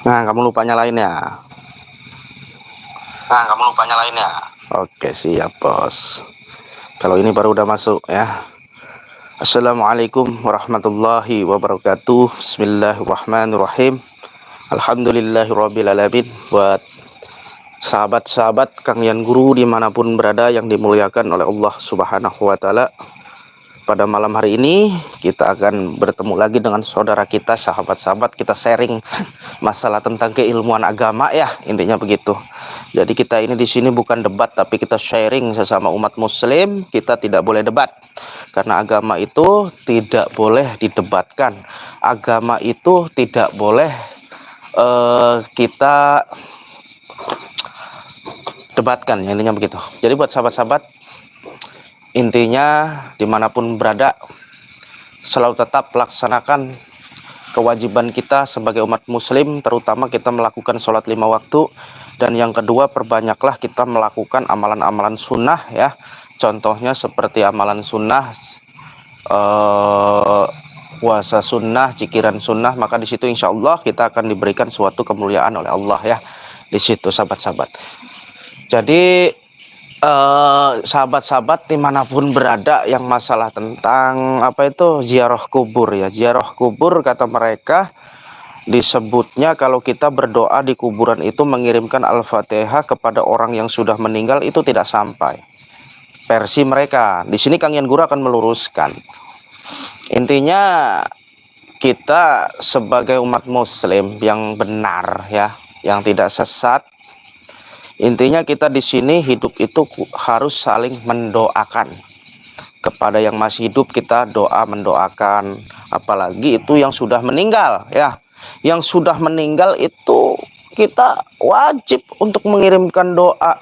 Nah, kamu lupa nyalain ya. Oke, siap, Bos. Kalau ini baru udah masuk ya. Assalamualaikum warahmatullahi wabarakatuh. Bismillahirrahmanirrahim. Alhamdulillahirrabbilalamin. Buat sahabat-sahabat Kang Yan Guru dimanapun berada yang dimuliakan oleh Allah Subhanahu wa Ta'ala, pada malam hari ini kita akan bertemu lagi dengan saudara kita, sahabat-sahabat kita sharing masalah tentang keilmuan agama ya, intinya begitu. Jadi kita ini di sini bukan debat, tapi kita sharing sesama umat muslim. Kita tidak boleh debat karena agama itu tidak boleh didebatkan. Agama itu tidak boleh kita debatkan, intinya begitu. Jadi buat sahabat-sahabat, intinya dimanapun berada, selalu tetap laksanakan kewajiban kita sebagai umat muslim, terutama kita melakukan sholat 5 waktu. Dan yang kedua, perbanyaklah kita melakukan amalan-amalan sunnah ya. Contohnya seperti amalan sunnah, puasa sunnah, cikiran sunnah. Maka di situ insya Allah kita akan diberikan suatu kemuliaan oleh Allah ya, di situ sahabat-sahabat. Jadi sahabat-sahabat dimanapun berada yang masalah tentang apa itu ziarah kubur ya, ziarah kubur kata mereka disebutnya kalau kita berdoa di kuburan itu mengirimkan Al-Fatihah kepada orang yang sudah meninggal itu tidak sampai. Versi mereka. Di sini Kang Yan Guru akan meluruskan. Intinya kita sebagai umat muslim yang benar ya, yang tidak sesat, intinya kita di sini hidup itu harus saling mendoakan. Kepada yang masih hidup kita doa mendoakan, apalagi itu yang sudah meninggal ya. Yang sudah meninggal itu kita wajib untuk mengirimkan doa.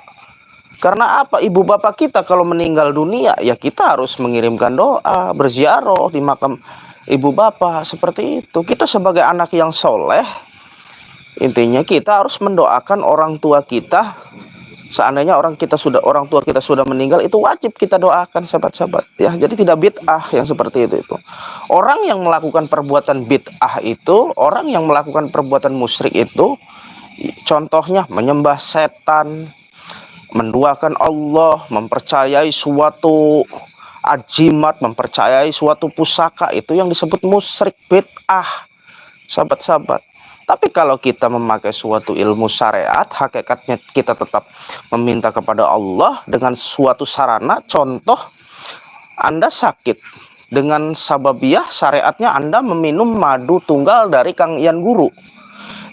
Karena apa? Ibu bapak kita kalau meninggal dunia ya kita harus mengirimkan doa, berziarah di makam ibu bapak, seperti itu. Kita sebagai anak yang soleh, intinya kita harus mendoakan orang tua kita. Seandainya orang tua kita sudah meninggal, itu wajib kita doakan sahabat-sahabat ya. Jadi tidak bid'ah yang seperti itu. Orang yang melakukan perbuatan bid'ah itu, orang yang melakukan perbuatan musyrik itu, contohnya menyembah setan, menduakan Allah, mempercayai suatu ajimat, mempercayai suatu pusaka, itu yang disebut musyrik, bid'ah sahabat-sahabat. Tapi kalau kita memakai suatu ilmu syariat, hakikatnya kita tetap meminta kepada Allah dengan suatu sarana. Contoh, Anda sakit, dengan sababiah syariatnya Anda meminum madu tunggal dari Kang Yan Guru.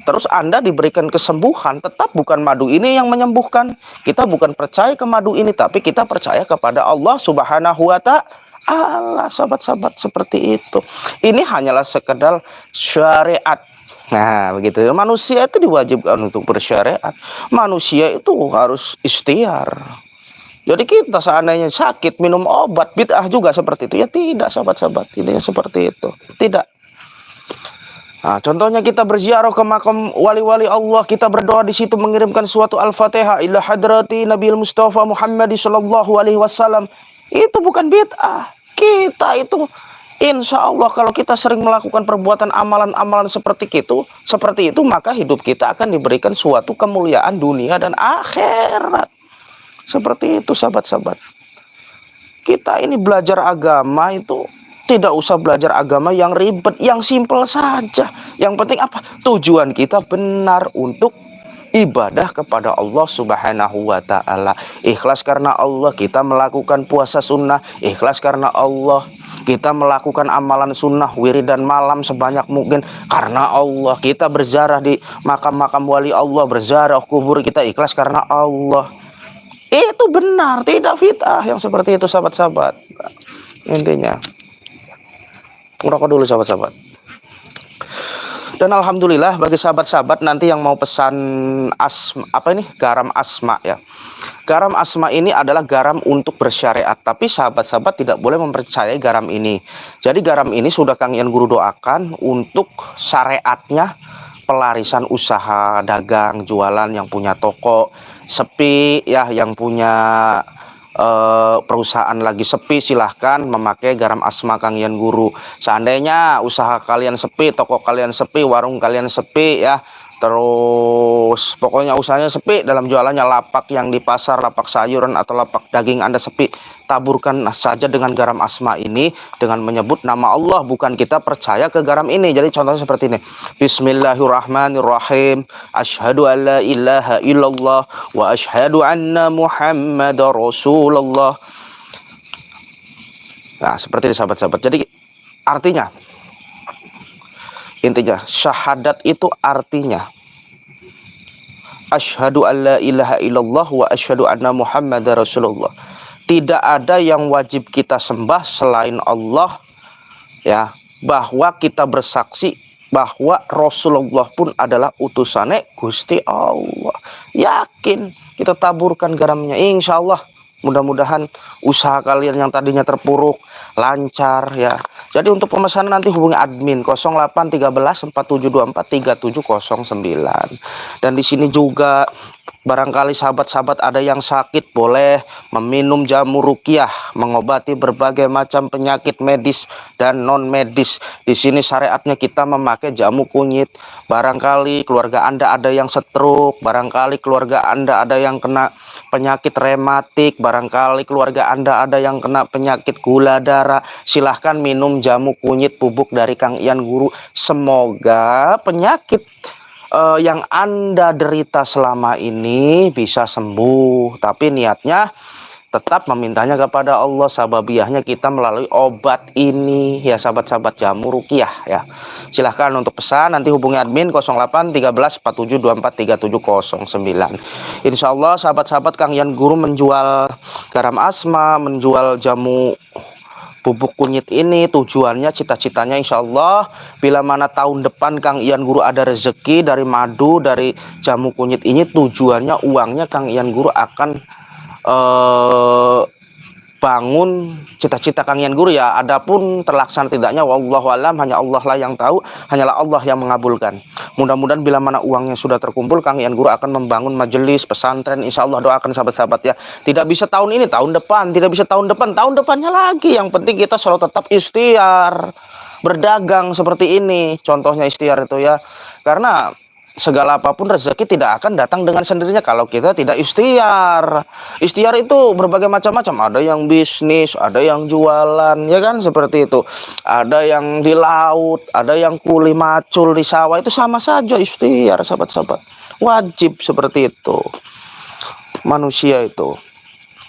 Terus Anda diberikan kesembuhan, tetap bukan madu ini yang menyembuhkan. Kita bukan percaya ke madu ini, tapi kita percaya kepada Allah Subhanahu wa Ta'ala, sahabat-sahabat, seperti itu. Ini hanyalah sekedar syariat. Nah, begitu. Manusia itu diwajibkan untuk bersyariat. Manusia itu harus ikhtiar. Jadi kita seandainya sakit minum obat, bid'ah juga seperti itu. Ya tidak, sahabat-sahabat. Ini seperti itu. Tidak. Nah, contohnya kita berziarah ke makam wali-wali Allah, kita berdoa di situ mengirimkan suatu Al-Fatihah ila hadrati Nabi Mustafa Muhammad sallallahu alaihi wasallam. Itu bukan bid'ah. Kita itu insya Allah kalau kita sering melakukan perbuatan amalan-amalan seperti itu, maka hidup kita akan diberikan suatu kemuliaan dunia dan akhirat. Seperti itu sahabat-sahabat. Kita ini belajar agama itu tidak usah belajar agama yang ribet, yang simpel saja. Yang penting apa? Tujuan kita benar untuk ibadah kepada Allah Subhanahu wa Ta'ala. Ikhlas karena Allah kita melakukan puasa sunnah, ikhlas karena Allah kita melakukan amalan sunnah wiridan malam sebanyak mungkin karena Allah. Kita berziarah di makam-makam wali Allah, berziarah kubur, kita ikhlas karena Allah. Itu benar, tidak bid'ah yang seperti itu sahabat-sahabat. Intinya ngerokok dulu sahabat-sahabat. Dan alhamdulillah bagi sahabat-sahabat nanti yang mau pesan garam asma ya. Garam asma ini adalah garam untuk bersyariat, tapi sahabat-sahabat tidak boleh mempercayai garam ini. Jadi garam ini sudah Kang Yan Guru doakan untuk syariatnya, pelarisan usaha dagang jualan, yang punya toko sepi ya, yang punya perusahaan lagi sepi, silahkan memakai garam asma Kang Yan Guru. Seandainya usaha kalian sepi, toko kalian sepi, warung kalian sepi ya, Terus pokoknya usahanya sepi dalam jualannya, lapak yang di pasar, lapak sayuran atau lapak daging Anda sepi, taburkan saja dengan garam asma ini dengan menyebut nama Allah, bukan kita percaya ke garam ini. Jadi contohnya seperti ini. Bismillahirrahmanirrahim. Asyhadu an la ilaha illallah wa asyhadu anna Muhammadar Rasulullah. Nah, seperti ini sahabat-sahabat. Jadi artinya, intinya syahadat itu artinya asyhadu alla ilaha illallah wa asyhadu anna Muhammadar Rasulullah. Tidak ada yang wajib kita sembah selain Allah, ya, bahwa kita bersaksi bahwa Rasulullah pun adalah utusannya Gusti Allah. Yakin, kita taburkan garamnya, insya Allah. Mudah-mudahan usaha kalian yang tadinya terpuruk lancar ya. Jadi untuk pemesanan nanti hubungi admin 0813 4724 3709. Dan di sini juga barangkali sahabat-sahabat ada yang sakit, boleh meminum jamu ruqyah mengobati berbagai macam penyakit medis dan non medis. Di sini syariatnya kita memakai jamu kunyit. Barangkali keluarga Anda ada yang stroke, barangkali keluarga Anda ada yang kena penyakit rematik, barangkali keluarga Anda ada yang kena penyakit gula darah, silahkan minum jamu kunyit bubuk dari Kang Ian Guru. Semoga penyakit yang Anda derita selama ini bisa sembuh. Tapi niatnya tetap memintanya kepada Allah, sababiyahnya kita melalui obat ini ya sahabat-sahabat, jamu ruqyah ya. Silahkan untuk pesan nanti hubungi admin 0813 4724 3709. Insya Allah sahabat-sahabat, Kang Ian Guru menjual garam asma, menjual jamu bubuk kunyit ini tujuannya, cita-citanya insya Allah bila mana tahun depan Kang Ian Guru ada rezeki dari madu, dari jamu kunyit ini, tujuannya uangnya Kang Ian Guru akan bangun cita-cita Kang Ian Guru ya. Adapun terlaksana tidaknya wallahu alam, hanya Allah lah yang tahu, hanyalah Allah yang mengabulkan. Mudah-mudahan bila mana uangnya sudah terkumpul, Kang Ian Guru akan membangun majelis pesantren, insya Allah. Doakan sahabat-sahabat ya. Tidak bisa tahun ini, tahun depan, tidak bisa tahun depan, tahun depannya lagi. Yang penting kita selalu tetap ikhtiar berdagang seperti ini. Contohnya ikhtiar itu ya, karena segala apapun rezeki tidak akan datang dengan sendirinya kalau kita tidak ikhtiar. Ikhtiar itu berbagai macam-macam. Ada yang bisnis, ada yang jualan, ya kan, seperti itu. Ada yang di laut, ada yang kuli macul di sawah. Itu sama saja ikhtiar, sahabat-sahabat. Wajib seperti itu. Manusia itu.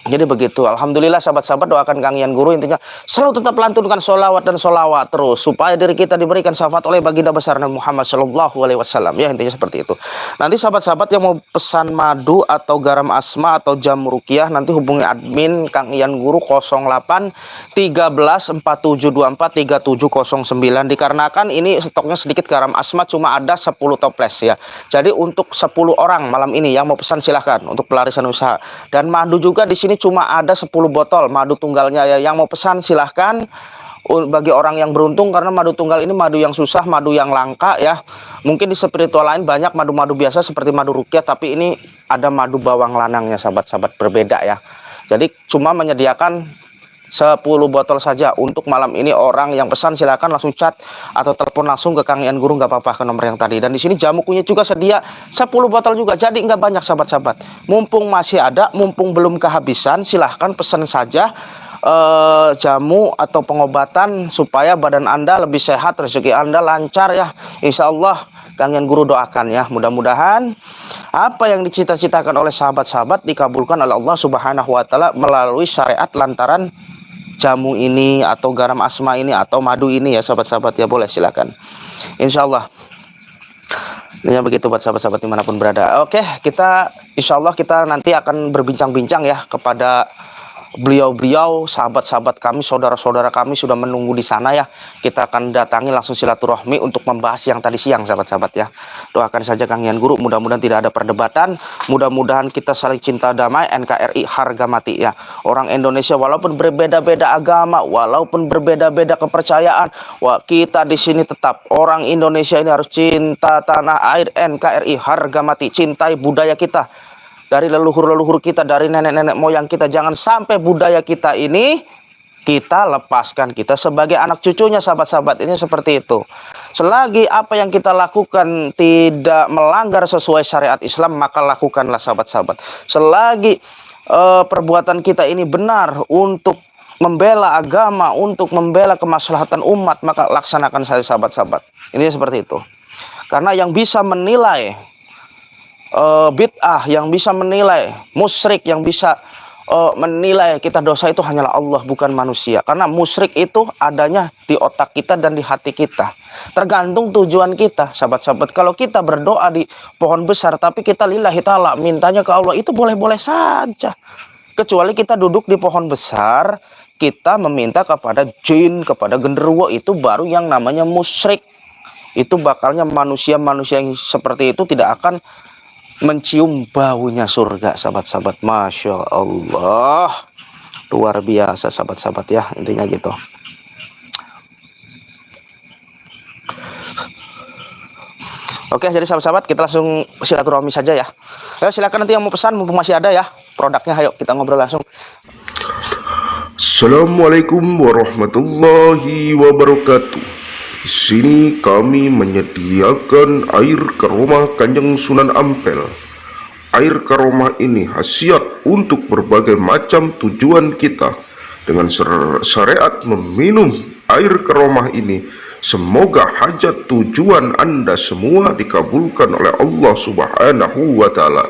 Jadi begitu. Alhamdulillah sahabat-sahabat, doakan Kang Ian Guru intinya selalu tetap lantunkan sholawat dan sholawat terus supaya diri kita diberikan syafaat oleh baginda besar Nabi Muhammad Shallallahu Alaihi Wasallam ya, intinya seperti itu. Nanti sahabat-sahabat yang mau pesan madu atau garam asma atau jamu ruqyah nanti hubungi admin Kang Ian Guru 08 13 4724 3709. Dikarenakan ini stoknya sedikit, garam asma cuma ada 10 toples ya. Jadi untuk 10 orang malam ini yang mau pesan silahkan untuk pelarisan usaha. Dan madu juga di sini cuma ada 10 botol madu tunggalnya ya. Yang mau pesan silahkan, bagi orang yang beruntung, karena madu tunggal ini madu yang susah, madu yang langka ya. Mungkin di spiritual lain banyak madu-madu biasa seperti madu ruqyah, tapi ini ada madu bawang lanangnya sahabat-sahabat, berbeda ya. Jadi cuma menyediakan 10 botol saja untuk malam ini. Orang yang pesan silakan langsung chat atau telepon langsung ke Kang Ian Guru, nggak apa-apa, ke nomor yang tadi. Dan di sini jamu kunyit juga sedia 10 botol juga, jadi nggak banyak sahabat-sahabat. Mumpung masih ada, mumpung belum kehabisan, silahkan pesan saja jamu atau pengobatan supaya badan Anda lebih sehat, rezeki Anda lancar ya. Insya Allah Kang Ian Guru doakan ya, mudah-mudahan apa yang dicita-citakan oleh sahabat-sahabat dikabulkan oleh Allah Subhanahu wa Ta'ala melalui syariat lantaran jamu ini atau garam asma ini atau madu ini ya sahabat-sahabat ya. Boleh silakan, insya Allah ya, begitu buat sahabat-sahabat dimanapun berada. Oke, kita insya Allah kita nanti akan berbincang-bincang ya kepada beliau-beliau, sahabat-sahabat kami, saudara-saudara kami sudah menunggu di sana ya. Kita akan datangi langsung silaturahmi untuk membahas yang tadi siang sahabat-sahabat ya. Doakan saja Kang Ian Guru, mudah-mudahan tidak ada perdebatan, mudah-mudahan kita saling cinta damai, NKRI harga mati ya. Orang Indonesia walaupun berbeda-beda agama, walaupun berbeda-beda kepercayaan, kita di sini tetap orang Indonesia ini harus cinta tanah air, NKRI harga mati, cintai budaya kita. Dari leluhur-leluhur kita, dari nenek-nenek moyang kita, jangan sampai budaya kita ini kita lepaskan, kita sebagai anak cucunya sahabat-sahabat ini seperti itu. Selagi apa yang kita lakukan tidak melanggar sesuai syariat Islam, maka lakukanlah sahabat-sahabat. Selagi perbuatan kita ini benar untuk membela agama, untuk membela kemaslahatan umat, maka laksanakan saja sahabat-sahabat. Ini seperti itu. Karena yang bisa menilai bid'ah, yang bisa menilai musyrik, yang bisa menilai kita dosa itu hanyalah Allah, bukan manusia. Karena musyrik itu adanya di otak kita dan di hati kita. Tergantung tujuan kita, sahabat-sahabat. Kalau kita berdoa di pohon besar, tapi kita lillahi ta'ala, mintanya ke Allah, itu boleh-boleh saja. Kecuali kita duduk di pohon besar, kita meminta kepada jin, kepada genderuwo, itu baru yang namanya musyrik. Itu bakalnya manusia-manusia yang seperti itu tidak akan mencium baunya surga, sahabat-sahabat. Masya Allah, luar biasa sahabat-sahabat ya, intinya gitu. Oke, jadi sahabat-sahabat, kita langsung silaturahmi saja ya. Ayo silakan, nanti yang mau pesan mumpung masih ada ya produknya, ayo kita ngobrol langsung. Assalamualaikum warahmatullahi wabarakatuh. Di sini kami menyediakan air karomah Kanjeng Sunan Ampel. Air karomah ini khasiat untuk berbagai macam tujuan kita. Dengan syariat meminum air karomah ini, semoga hajat tujuan Anda semua dikabulkan oleh Allah Subhanahu wa Ta'ala.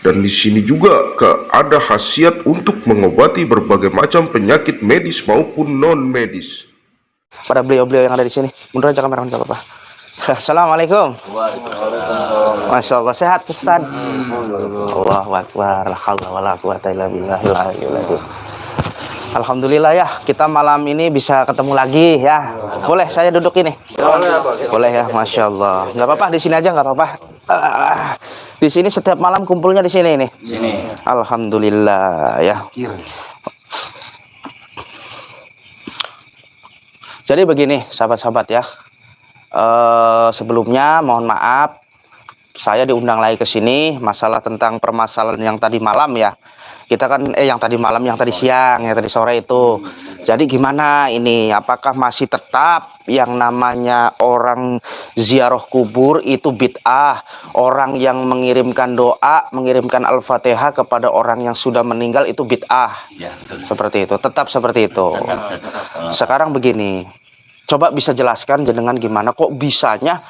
Dan di sini juga ada khasiat untuk mengobati berbagai macam penyakit medis maupun non medis. Pada beliau-beliau yang ada di sini, mundur aja kameramen, gak apa-apa. Assalamualaikum. Masya Allah, sehat Ustaz. Allahu Akbar, la haula wala quwata illa billahil aliyyil azim. Alhamdulillah ya, kita malam ini bisa ketemu lagi ya. Boleh saya duduk ini? Boleh ya, Masya Allah. Nggak apa-apa, di sini aja nggak apa-apa. Di sini setiap malam kumpulnya di sini nih. Sini. Alhamdulillah ya. Jadi begini sahabat-sahabat ya. Sebelumnya mohon maaf, saya diundang lagi ke sini masalah tentang permasalahan yang tadi malam ya. Kita kan yang tadi malam, yang tadi siang, yang tadi sore itu. Jadi gimana ini? Apakah masih tetap yang namanya orang ziarah kubur itu bid'ah? Orang yang mengirimkan doa, mengirimkan Al-Fatihah kepada orang yang sudah meninggal itu bid'ah. Ya, seperti itu. Tetap seperti itu. Sekarang begini. Coba bisa jelaskan jenengan gimana kok bisanya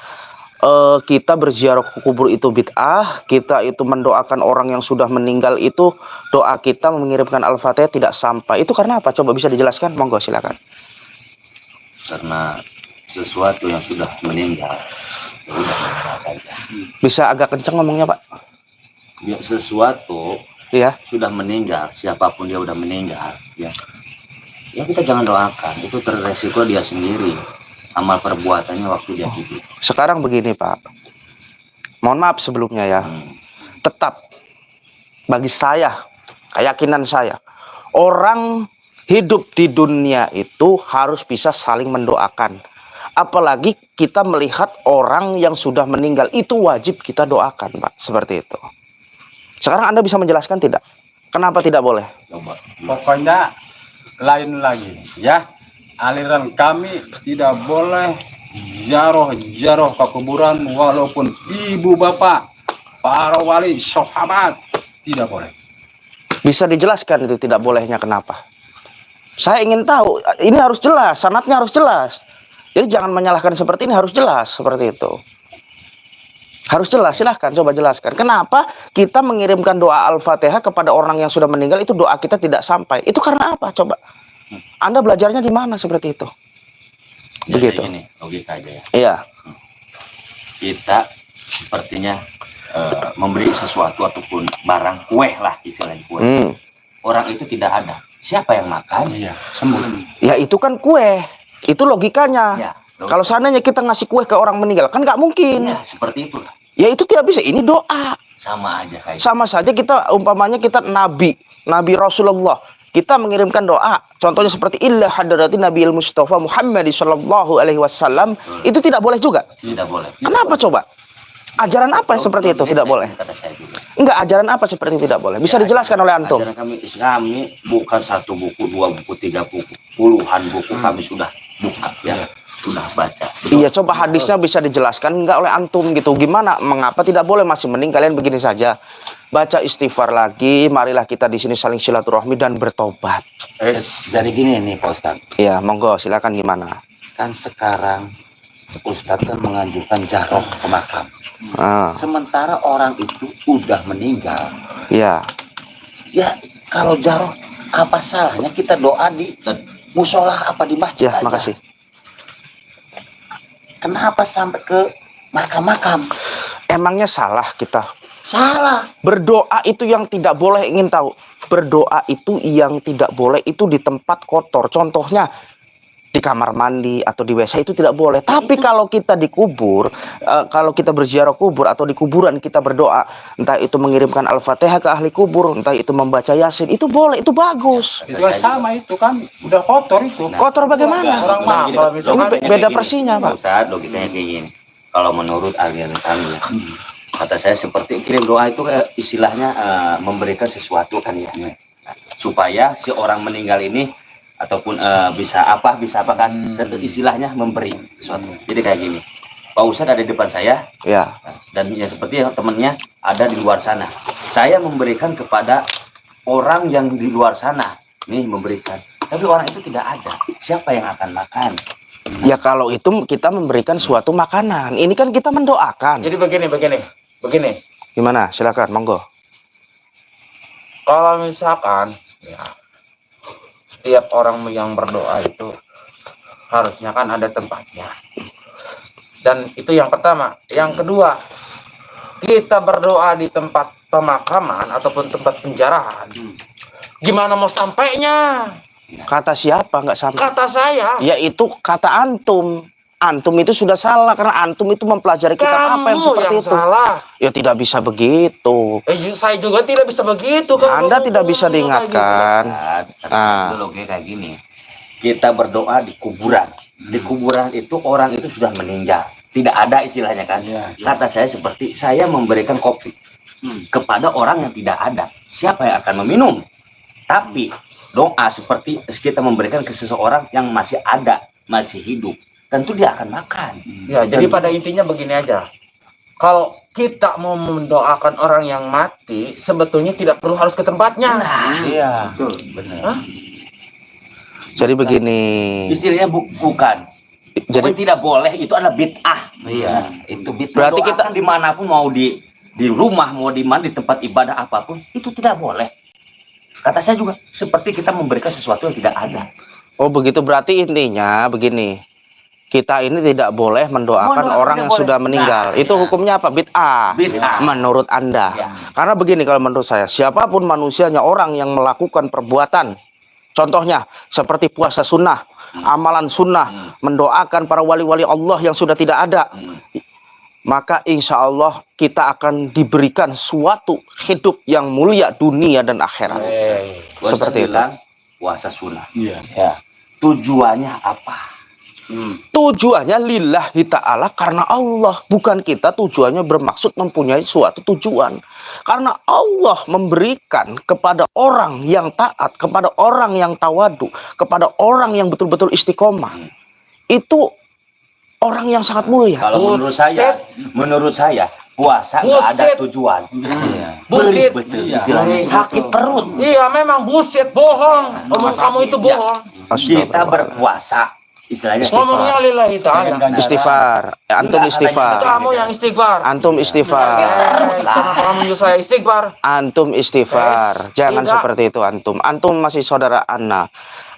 kita berziarah ke kubur itu bid'ah, kita itu mendoakan orang yang sudah meninggal itu doa kita mengirimkan Al-Fatihah tidak sampai. Itu karena apa? Coba bisa dijelaskan? Monggo silakan. Karena sesuatu yang sudah meninggal. Bisa agak kenceng ngomongnya, Pak? Ya, sesuatu ya sudah meninggal, siapapun dia udah meninggal, ya. Ya kita jangan doakan, itu terresiko dia sendiri. Amal perbuatannya waktu dia hidup. Sekarang begini Pak, mohon maaf sebelumnya ya, tetap bagi saya, keyakinan saya, orang hidup di dunia itu harus bisa saling mendoakan. Apalagi kita melihat orang yang sudah meninggal, itu wajib kita doakan Pak, seperti itu. Sekarang Anda bisa menjelaskan tidak? Kenapa tidak boleh? Pokoknya lain lagi ya. Aliran kami tidak boleh jaroh ke kuburan walaupun ibu bapak, para wali, sahabat, tidak boleh. Bisa dijelaskan itu tidak bolehnya kenapa? Saya ingin tahu, ini harus jelas, sanadnya harus jelas. Jadi jangan menyalahkan seperti ini, harus jelas seperti itu. Harus jelas, silahkan coba jelaskan. Kenapa kita mengirimkan doa Al-Fatihah kepada orang yang sudah meninggal itu doa kita tidak sampai? Itu karena apa? Coba. Anda belajarnya di mana seperti itu? Begitu. Ini logika aja ya. Iya. Kita sepertinya memberi sesuatu ataupun barang, kue lah istilahnya kue. Orang itu tidak ada. Siapa yang makan? Iya, sembuh. Ya itu kan kue. Itu logikanya. Ya, kalau seandainya kita ngasih kue ke orang meninggal, kan nggak mungkin. Ya, seperti itu. Ya itu tidak bisa. Ini doa. Sama aja kayak. Sama saja kita umpamanya kita Nabi Rasulullah. Kita mengirimkan doa, contohnya seperti illa hadrati Nabiil Mustafa Muhammad sallallahu alaihi wasallam, itu tidak boleh juga. Tidak boleh. Kenapa coba? Ajaran apa yang seperti itu tidak boleh? Kata saya juga. Enggak, ajaran apa seperti itu tidak boleh? Bisa dijelaskan oleh antum? Ajaran kami bukan 1 buku, 2 buku, 3 buku, puluhan buku kami sudah buka ya, sudah baca. Iya, coba hadisnya bisa dijelaskan enggak oleh antum gitu. Gimana? Mengapa tidak boleh? Masih mending kalian begini saja. Baca istighfar lagi, marilah kita di sini saling silaturahmi dan bertobat. Jadi gini nih Pak Ustadz, Iya, monggo silakan gimana? kan sekarang Ustadz kan menganjurkan jaroh ke makam. Ah, Sementara orang itu udah meninggal. iya. Ya kalau jaroh, apa salahnya kita doa di musola apa di masjid Ya, aja? makasih. Kenapa sampai ke makam-makam? Emangnya salah kita? Salah. Berdoa itu yang tidak boleh, ingin tahu. Berdoa itu yang tidak boleh itu di tempat kotor. Contohnya di kamar mandi atau di WC itu tidak boleh. Tapi kalau kita dikubur, kalau kita berziarah kubur atau di kuburan kita berdoa, entah itu mengirimkan Al-Fatihah ke ahli kubur, entah itu membaca Yasin, itu boleh, itu bagus. Itu kan sama itu kan udah kotor itu. Kotor bagaimana? Orang Nah, mah kalau misalkan Ini beda persinya, Pak. Ustaz, logikanya kayak gini. Kalau menurut aliran kami, kata saya seperti kirim doa itu istilahnya memberikan sesuatu kan ya, supaya si orang meninggal ini ataupun bisa apa kan, itu istilahnya memberi sesuatu. Jadi kayak gini, Pak Ustadz ada di depan saya, Ya. dan ya seperti yang temannya ada di luar sana. Saya memberikan kepada orang yang di luar sana, nih memberikan. Tapi orang itu tidak ada. Siapa yang akan makan? Ya kalau itu kita memberikan suatu makanan. Ini kan kita mendoakan. Jadi begini. Gimana? Silakan, monggo. Kalau misalkan ya, setiap orang yang berdoa itu harusnya kan ada tempatnya. Dan itu yang pertama. Yang kedua, kita berdoa di tempat pemakaman ataupun tempat penjarahan. Gimana mau sampainya? Kata siapa nggak sampai? Kata saya. Ya itu kata antum. Antum itu sudah salah karena antum itu mempelajari kitab apa yang Kamu seperti yang itu. salah. Ya tidak bisa begitu. Saya juga tidak bisa begitu. Kalau Anda ngomong tidak bisa kayak gitu. diingatkan. Ah. Logikanya kayak gini. Kita berdoa di kuburan. Di kuburan itu orang itu sudah meninggal. Tidak ada istilahnya kan. Kata saya seperti saya memberikan kopi kepada orang yang tidak ada. Siapa yang akan meminum? Tapi doa seperti kita memberikan ke seseorang yang masih ada, masih hidup. Tentu dia akan makan. Ya, jadi pada intinya begini aja. Kalau kita mau mendoakan orang yang mati, sebetulnya tidak perlu harus ke tempatnya. Iya. Betul, benar. Hah? Jadi begini. Istilahnya bukan. Jadi Pokoknya tidak boleh, itu adalah bid'ah. Iya, itu bid'ah. Berarti kita- Mendoakan dimanapun, mau di rumah, mau di mana, di tempat ibadah apapun, itu tidak boleh. Kata saya juga seperti kita memberikan sesuatu yang tidak ada. oh begitu, berarti intinya begini. Kita ini tidak boleh mendoakan Mendoakan orang tidak yang boleh. sudah meninggal. Nah, itu ya. hukumnya apa? Bid'ah. Bid'ah. Menurut Anda. Ya. Karena begini kalau menurut saya, siapapun manusianya orang yang melakukan perbuatan, contohnya seperti puasa sunnah, amalan sunnah, mendoakan para wali-wali Allah yang sudah tidak ada, maka insya Allah kita akan diberikan suatu hidup yang mulia dunia dan akhirat. Seperti itu. Bilang, puasa sunnah. Iya. Ya. Tujuannya apa? Tujuannya lillahi ta'ala, karena Allah. Bukan kita tujuannya bermaksud mempunyai suatu tujuan. Karena Allah memberikan kepada orang yang taat, kepada orang yang tawadu, kepada orang yang betul-betul istiqomah. Itu orang yang sangat mulia. Kalau menurut saya puasa nggak ada Buset. tujuan. Buset. Betul. Istilahnya sakit perut. Iya, memang buset, bohong. Omong kamu itu bohong. Kita berpuasa, istilahnya Ngomongnya lillahi ta'ala. Istighfar. Antum istighfar. Kamu yang istighfar. Antum istighfar. Kenapa kamu nyuruh saya istighfar? Antum istighfar. Jangan Tidak. seperti itu antum. Antum masih saudara Ana.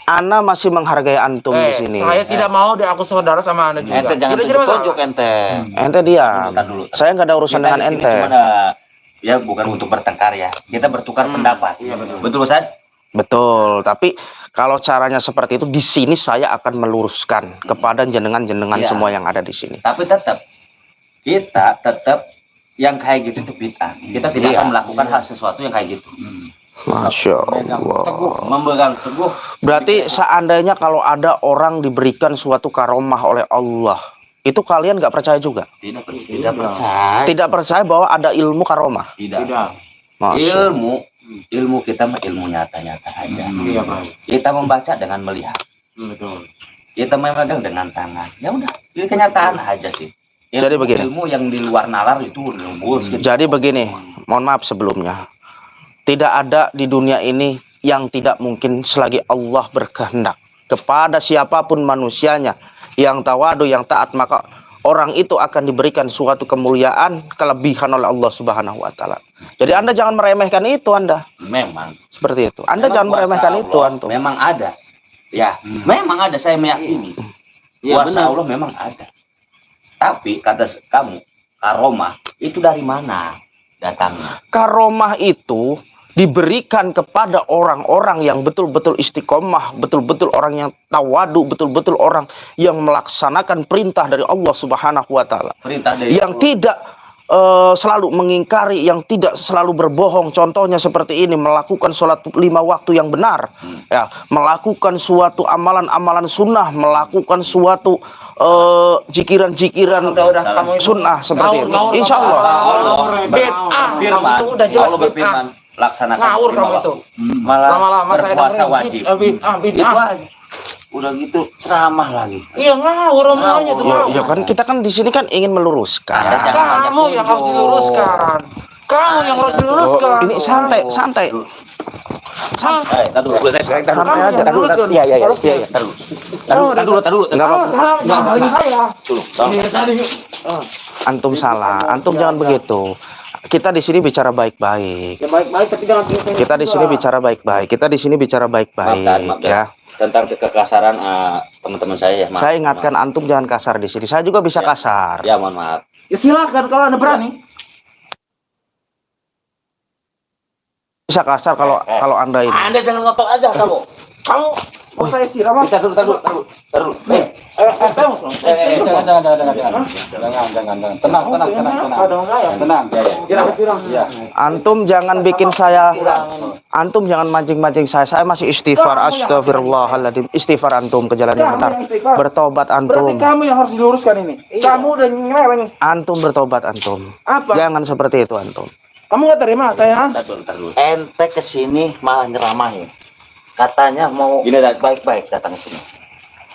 Ana masih menghargai antum di sini. Saya tidak mau deh aku saudara sama Anda juga. Ente jangan Tidak jadi masalah. tunjuk ente. Ente diam. Bentar dulu. Saya nggak ada urusan Kita dengan di sini ente. cuma ya bukan untuk bertengkar ya. Kita bertukar pendapat. Betul Ustaz? Betul, tapi kalau caranya seperti itu di sini saya akan meluruskan kepada jenengan-jenengan Iya. semua yang ada di sini. Tapi kita tetap yang kayak gitu itu bid'ah. Kita tidak akan melakukan hal sesuatu yang kayak gitu. Masya Allah. Memegang teguh. Berarti seandainya kalau ada orang diberikan suatu karomah oleh Allah, itu kalian nggak percaya juga? Tidak percaya. Tidak percaya bahwa ada ilmu karomah? Tidak. Masya. Ilmu kita mah ilmu nyata-nyata aja. Iya, Pak. Kita membaca dengan melihat. Betul. Kita memegang dengan tangan. Ya udah, ini kenyataan aja sih. Jadi begini. Ilmu yang di luar nalar itu bullshit. Jadi begini, mohon maaf sebelumnya. Tidak ada di dunia ini yang tidak mungkin selagi Allah berkehendak. Kepada siapapun manusianya yang tawadu, yang taat, maka orang itu akan diberikan suatu kemuliaan, kelebihan oleh Allah Subhanahu wa taala. Jadi Anda jangan meremehkan itu Anda. Memang. Seperti itu. Anda Memang jangan meremehkan kuasa itu Allah antum. Memang ada. Ya, memang ada, saya meyakini. Iya, Kuasa benar. Allah memang ada. Tapi kata kamu, karomah itu dari mana datangnya? Karomah itu diberikan kepada orang-orang yang betul-betul istiqomah, betul-betul orang yang tawadu, betul-betul orang yang melaksanakan perintah dari Allah Subhanahu wa taala. Perintah dari Yang Allah. tidak selalu mengingkari, yang tidak selalu berbohong. Contohnya seperti ini, melakukan sholat 5 waktu yang benar, ya, melakukan suatu amalan-amalan sunnah, melakukan suatu jikiran-jikiran sunnah seperti itu. Insya Allah. Firman, Itu udah jelas Allah berfirman, laksanakan Ngawur 5 kamu itu. waktu. Malah Lama-lama saya berpuasa dengerin. wajib. Itu aja. Udah gitu ceramah lagi. Iya, ngawur omongannya tuh. Ya kan kita kan di sini kan ingin meluruskan. Kamu yang harus diluruskan. Kamu yang harus diluruskan. Ini santai, santai. Tar dulu, saya tar dulu. Kamu yang Tar dulu, tar dulu. Iya, iya, iya. Iya, iya, tar dulu. Tar dulu. Enggak apa-apa. Jangan paling saya. Dulu, tolong. Antum salah. Antum jangan begitu. Kita di sini bicara baik-baik. Ya baik-baik tapi jangan Kita di sini bicara baik-baik. Kita di sini bicara baik-baik, Maaf, ya. Tentang kekasaran teman-teman saya ya, maaf. Saya ingatkan antum jangan kasar di sini. Saya juga bisa kasar. Ya, mohon maaf. Ya silakan kalau Anda berani. Bisa kasar kalau Anda ini. Anda jangan ngotot aja kamu. Kamu mau saya siram apa? Tar dulu. Jangan. Tenang. Ya. Antum jangan bikin saya. Antum jangan mancing-mancing saya. Saya masih istighfar. Astagfirullahaladzim. Istighfar antum ke jalan yang benar. Bertobat Berarti antum. kamu yang harus diluruskan ini. Kamu udah nyeleweng. Antum bertobat antum. Apa? Jangan seperti itu antum. Kamu nggak terima saya? Tar dulu. Ente kesini malah nyeramahin. Katanya mau Gini, Dan. baik-baik datang ke sini.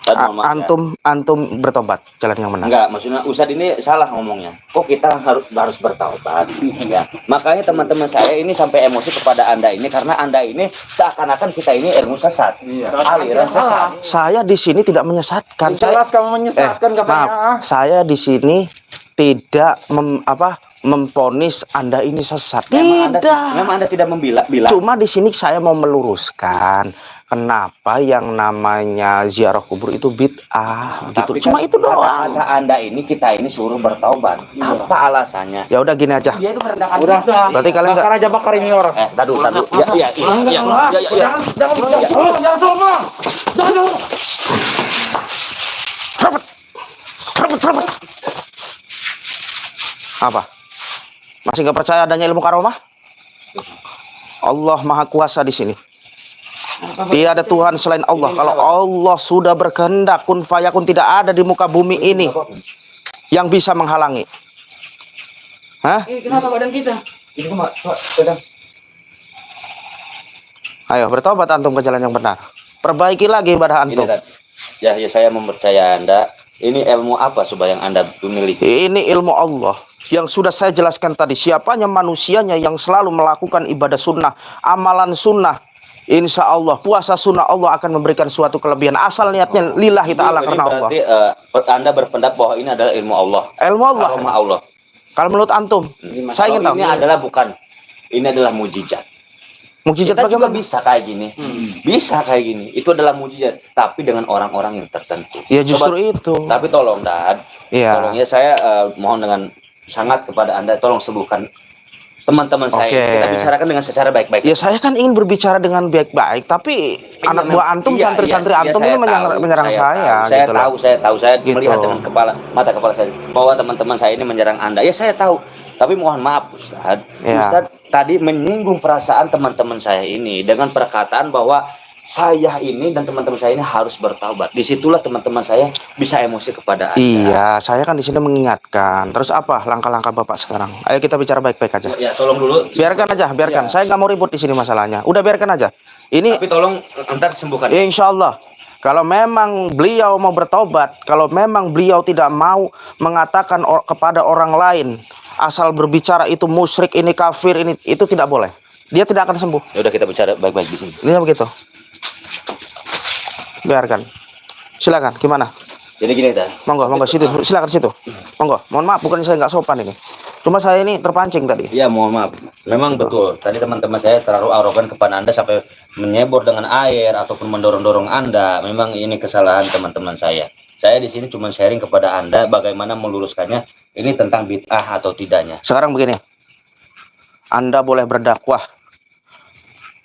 Tad, mohon maaf, ya. Antum bertobat jalan yang benar. Enggak, maksudnya Ustadz ini salah ngomongnya. Kok kita harus bertaubat? Ya. Makanya teman-teman saya ini sampai emosi kepada Anda ini karena Anda ini seakan-akan kita ini ilmu sesat. Aliran sesat. Saya di sini tidak menyesatkan. Jelas kamu menyesatkan katanya. Maaf, saya di sini tidak memponis Anda ini sesat. Memang Anda tidak bilang. Cuma di sini saya mau meluruskan kenapa yang namanya ziarah kubur itu bid'ah gitu. Tapi Cuma kan itu doang. kata Anda ini kita ini suruh bertaubat. Apa alasannya? Ya udah gini aja. Dia itu merendahkan Udah. kita. Berarti kalian Bakar aja bakar ini orang. Tar dulu. Ya. Jangan sombong. Apa? Masih nggak percaya adanya ilmu karomah? Allah Maha Kuasa di sini. Tidak ada Tuhan selain Allah. Kalau Allah sudah berkehendak, kun fayakun, tidak ada di muka bumi ini yang bisa menghalangi. Hah? Kenapa badan kita? Ayo bertobat antum ke jalan yang benar. Perbaiki lagi ibadah Ini, antum. Tad. Ya, saya mempercaya Anda. Ini ilmu apa supaya yang Anda miliki? Ini ilmu Allah yang sudah saya jelaskan tadi. Siapanya manusianya yang selalu melakukan ibadah sunnah, amalan sunnah, insya Allah puasa sunnah, Allah akan memberikan suatu kelebihan. Asal niatnya lillahi ta'ala, karena Allah. Berarti Anda berpendapat bahwa ini adalah ilmu Allah. Ilmu Allah. Karomah Allah. Kalau menurut antum, saya ingin tahu. Ini adalah bukan. Ini adalah mujizat. Mukjizat Kita juga bagaimana? bisa kayak gini. Bisa kayak gini. Itu adalah mujizat. Tapi dengan orang-orang yang tertentu. Ya justru itu. Tapi tolong, Dad. Iya. Tolong ya, saya mohon dengan sangat kepada Anda, tolong sembuhkan teman-teman saya. Oke. Kita bicarakan dengan secara baik-baik. Ya saya kan ingin berbicara dengan baik-baik, tapi anak buah antum, santri-santri antum ini menyerang saya. Saya gitu loh. tahu. Saya Gitu. melihat dengan mata kepala saya bahwa teman-teman saya ini menyerang Anda. Ya, saya tahu. Tapi mohon maaf, Ustadz. Ya. Ustadz tadi menyinggung perasaan teman-teman saya ini dengan perkataan bahwa saya ini dan teman-teman saya ini harus bertaubat. Disitulah teman-teman saya bisa emosi kepada Anda. Iya, saya kan di sini mengingatkan. Terus apa langkah-langkah Bapak sekarang? Ayo kita bicara baik-baik aja. Ya, tolong dulu. Biarkan aja, biarkan. Ya. Saya nggak mau ribut di sini masalahnya. Udah biarkan aja. Ini Tapi tolong ntar sembuhkan. insya Allah. Kalau memang beliau mau bertobat, kalau memang beliau tidak mau mengatakan kepada orang lain, asal berbicara itu musyrik, ini kafir, ini itu tidak boleh. Dia tidak akan sembuh. Ya udah kita bicara baik-baik di sini. Ini begitu. Biarkan. Silakan. Gimana? Jadi gini, Tan. Monggo, monggo situ. Silakan situ. Monggo. Mohon maaf, bukan saya nggak sopan ini. Cuma saya ini terpancing tadi. Iya, mohon maaf. Memang betul. Tadi teman-teman saya terlalu arogan kepada Anda sampai menyebor dengan air ataupun mendorong-dorong Anda. Memang ini kesalahan teman-teman saya. Saya di sini cuma sharing kepada Anda bagaimana meluruskannya. Ini tentang bid'ah atau tidaknya. Sekarang begini. Anda boleh berdakwah,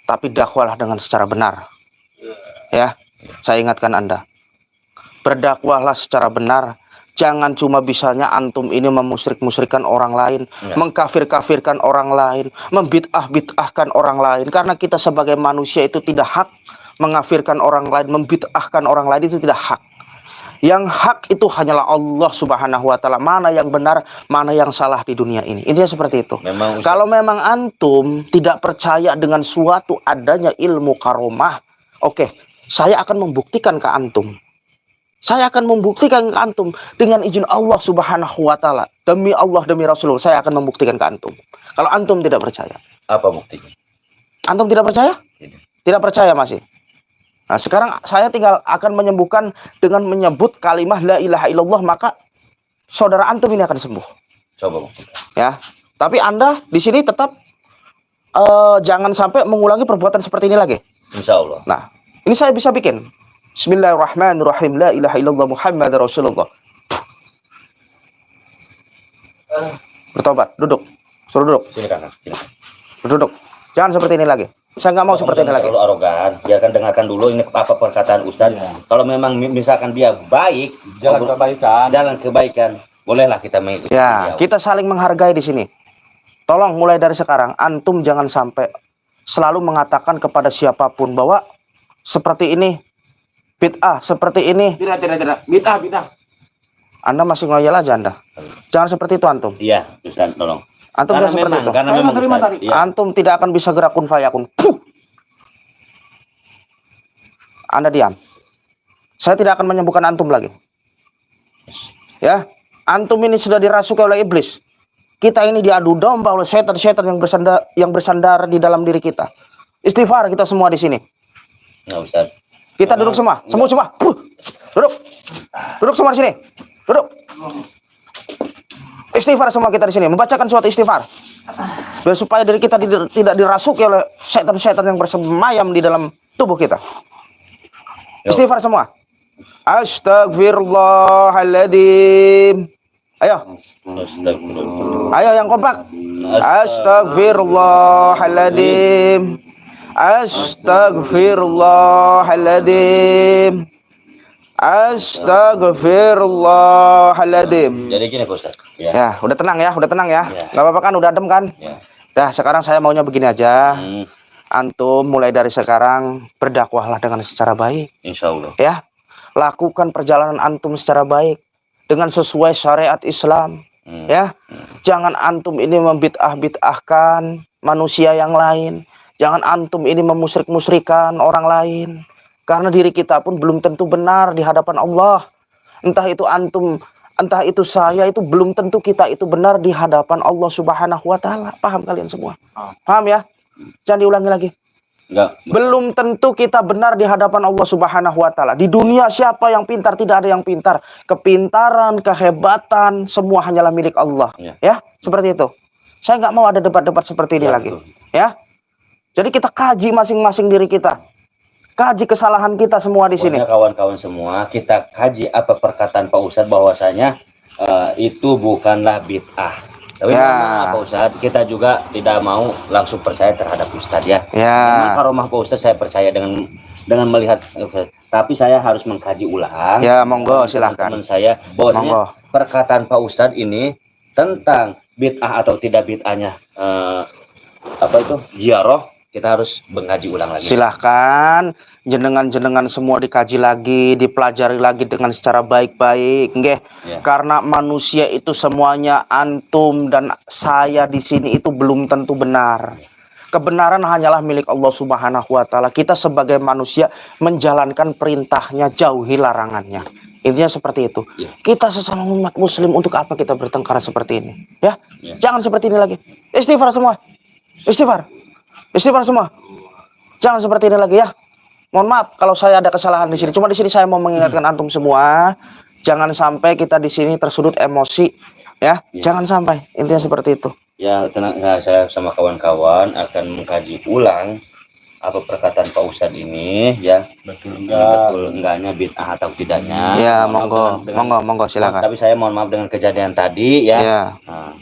tapi dakwahlah dengan secara benar. Ya, saya ingatkan Anda. Berdakwahlah secara benar. Jangan cuma bisanya antum ini memusyrik-musyrikan orang lain, mengkafir-kafirkan orang lain, membid'ah-bid'ahkan orang lain. Karena kita sebagai manusia itu tidak hak mengafirkan orang lain, membid'ahkan orang lain, itu tidak hak. Yang hak itu hanyalah Allah Subhanahu wa taala. Mana yang benar, mana yang salah di dunia ini. Intinya seperti itu. Memang Kalau memang antum tidak percaya dengan suatu adanya ilmu karomah, oke, saya akan membuktikan ke antum. Saya akan membuktikan ke antum dengan izin Allah Subhanahu wa taala. Demi Allah, demi Rasulullah, saya akan membuktikan ke antum. Kalau antum tidak percaya. apa buktinya? Antum tidak percaya? Tidak percaya masih. Nah, sekarang saya tinggal akan menyembuhkan dengan menyebut kalimah la ilaha illallah, maka saudara antum ini akan sembuh. Coba buktikan. Ya. Tapi Anda di sini tetap jangan sampai mengulangi perbuatan seperti ini lagi. Insya Allah. Nah, ini saya bisa bikin. Bismillahirrahmanirrahim. La ilaha illallah Muhammad Rasulullah. Bertobat, duduk. Suruh duduk. Sini kanan. Sini. Duduk. Jangan seperti ini lagi. Saya nggak mau seperti ini lagi. Terlalu arogan. Biarkan dengarkan dulu ini apa perkataan Ustaz. Kalau memang misalkan dia baik, jalan kebaikan, bolehlah kita mengikuti. Ya, kita saling menghargai di sini. Tolong mulai dari sekarang antum jangan sampai selalu mengatakan kepada siapapun bahwa seperti ini bid'ah, seperti ini. Tidak. Bid'ah. Anda masih ngoyel aja Anda. Jangan seperti itu antum. Iya, Ustaz, tolong. Antum jangan seperti itu. Karena Saya memang terima Ustaz, tadi. iya. Antum tidak akan bisa gerak kun fayakun. Puh! Anda diam. Saya tidak akan menyembuhkan antum lagi. Ya, antum ini sudah dirasuki oleh iblis. Kita ini diadu domba oleh setan-setan yang bersandar di dalam diri kita. Istighfar kita semua di sini. Nah, Ustaz. Kita duduk semua, semua. Puh! Duduk semua di sini. Duduk. Istighfar semua kita di sini, membacakan suatu istighfar. Biar supaya diri kita tidak dirasuki oleh setan-setan yang bersemayam di dalam tubuh kita. Istighfar semua. Astagfirullahaladzim. Ayo. Astagfirullah. Ayo yang kompak. Astagfirullahaladzim. Astagfirullahaladzim. Astagfirullahaladzim. Jadi gini, Pak Ustaz. Ya. Ya, udah tenang ya. Ya. Gak apa-apa kan, udah adem kan? Ya. Dah, sekarang saya maunya begini aja. Hmm, Antum mulai dari sekarang berdakwahlah dengan secara baik. insya Allah. Ya, lakukan perjalanan antum secara baik dengan sesuai syariat Islam. Ya, jangan antum ini membid'ah-bid'ahkan manusia yang lain. Jangan antum ini memusyrik-musyrikan orang lain. Karena diri kita pun belum tentu benar di hadapan Allah. Entah itu antum, entah itu saya, itu belum tentu kita itu benar di hadapan Allah Subhanahu wa taala. Paham kalian semua? Paham ya? Jangan diulangi lagi. Enggak. Belum tentu kita benar di hadapan Allah Subhanahu wa taala. Di dunia siapa yang pintar? Tidak ada yang pintar. Kepintaran, kehebatan, semua hanyalah milik Allah. Ya. Ya, seperti itu. Saya nggak mau ada debat-debat seperti ini Ya, lagi. betul. Ya. Jadi kita kaji masing-masing diri kita. Kaji kesalahan kita semua di sini. Pokoknya kawan-kawan semua, kita kaji apa perkataan Pak Ustadz bahwasanya itu bukanlah bid'ah. Tapi Ya. memang Pak Ustadz, kita juga tidak mau langsung percaya terhadap Ustadz ya. Ya. Memang karomah Pak Ustadz saya percaya dengan melihat Ustadz. Tapi saya harus mengkaji ulang. Ya, monggo silahkan. Teman saya bahwasanya Monggo. perkataan Pak Ustadz ini tentang bid'ah atau tidak bid'ahnya apa itu ziarah kita harus mengkaji ulang lagi. Silahkan jenengan-jenengan semua dikaji lagi, dipelajari lagi dengan secara baik-baik, nggih. Ya. Karena manusia itu semuanya, antum dan saya di sini itu belum tentu benar. Kebenaran hanyalah milik Allah Subhanahu wa taala. Kita sebagai manusia menjalankan perintahnya, jauhi larangannya. Intinya seperti itu. Ya. Kita sesama umat muslim, untuk apa kita bertengkar seperti ini? Ya. Ya. Jangan seperti ini lagi. Istighfar semua. Istighfar. Istighfar semua. Jangan seperti ini lagi ya. Mohon maaf kalau saya ada kesalahan di sini. Cuma di sini saya mau mengingatkan antum semua, jangan sampai kita di sini tersudut emosi, ya. Jangan sampai. Intinya seperti itu. Ya, tenang, nah, saya sama kawan-kawan akan mengkaji ulang apa perkataan Pak Ustadz ini, ya. Betul enggaknya bid'ah atau tidaknya. Ya, Mohon maaf monggo silakan. Tapi saya mohon maaf dengan kejadian tadi, ya. Ya. Nah,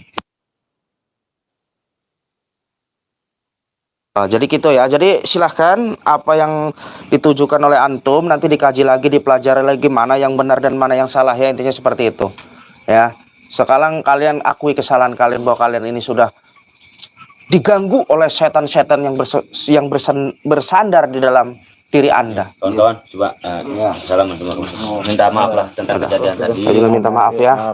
Jadi gitu ya. Jadi silahkan apa yang ditujukan oleh antum nanti dikaji lagi, dipelajari lagi mana yang benar dan mana yang salah ya. Intinya seperti itu. Ya. Sekarang kalian akui kesalahan kalian bahwa kalian ini sudah diganggu oleh setan-setan yang bersandar di dalam diri Anda. kawan-kawan, coba salam minta maaf lah tentang kejadian tadi. Saya juga minta maaf ya.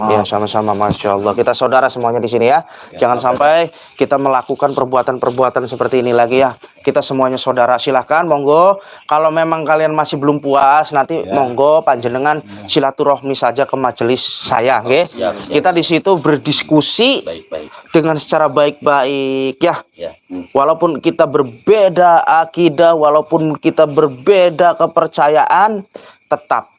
Ya, sama-sama, Masya Allah. Kita saudara semuanya di sini ya. Jangan sampai kita melakukan perbuatan-perbuatan seperti ini lagi ya. Kita semuanya saudara. Silahkan, monggo. Kalau memang kalian masih belum puas, nanti monggo panjenengan silaturahmi saja ke majelis saya, nggih. Kita di situ berdiskusi Baik-baik. dengan secara baik-baik ya. Ya. Walaupun kita berbeda akidah, walaupun kita berbeda kepercayaan, tetap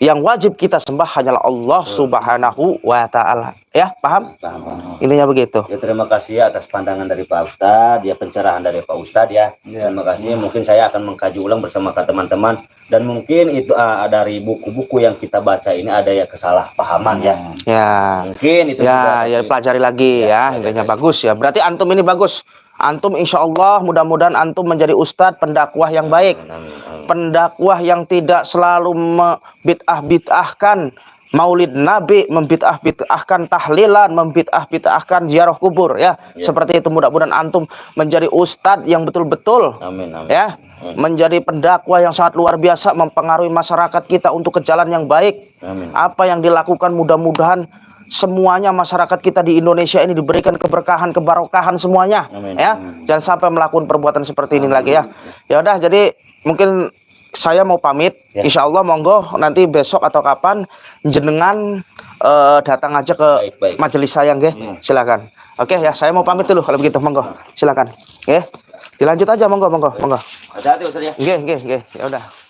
yang wajib kita sembah hanyalah Allah Subhanahu wa taala. Ya, paham? Paham. Intinya begitu. Ya, terima kasih atas pandangan dari Pak Ustadz, ya, pencerahan dari Pak Ustadz ya. Terima kasih. Mungkin saya akan mengkaji ulang bersama teman-teman, dan mungkin itu dari buku-buku yang kita baca ini ada ya kesalahpahaman ya. Ya. Mungkin itu juga. Ya, pelajari lagi ya. Intinya bagus ya. Berarti antum ini bagus. Antum insya Allah mudah-mudahan antum menjadi ustadz pendakwah yang baik. Amin. Pendakwah yang tidak selalu membid'ah-bid'ahkan maulid Nabi, membid'ah-bid'ahkan tahlilan, membid'ah-bid'ahkan ziarah kubur ya. Seperti itu, mudah-mudahan antum menjadi ustadz yang betul-betul Amin. ya, menjadi pendakwah yang sangat luar biasa, mempengaruhi masyarakat kita untuk ke jalan yang baik. Amin. Apa yang dilakukan mudah-mudahan semuanya masyarakat kita di Indonesia ini diberikan keberkahan, kebarokahan semuanya. Amin. Ya. Jangan sampai melakukan perbuatan seperti ini lagi ya. Ya udah, jadi mungkin saya mau pamit. Insya Allah monggo nanti besok atau kapan jenengan datang aja ke Baik. majelis saya, nggih. Silakan. Oke ya, saya mau pamit dulu kalau begitu, monggo. Silakan. Nggih. Dilanjut aja, monggo. Hati-hati Ustaz ya. Nggih. Ya udah.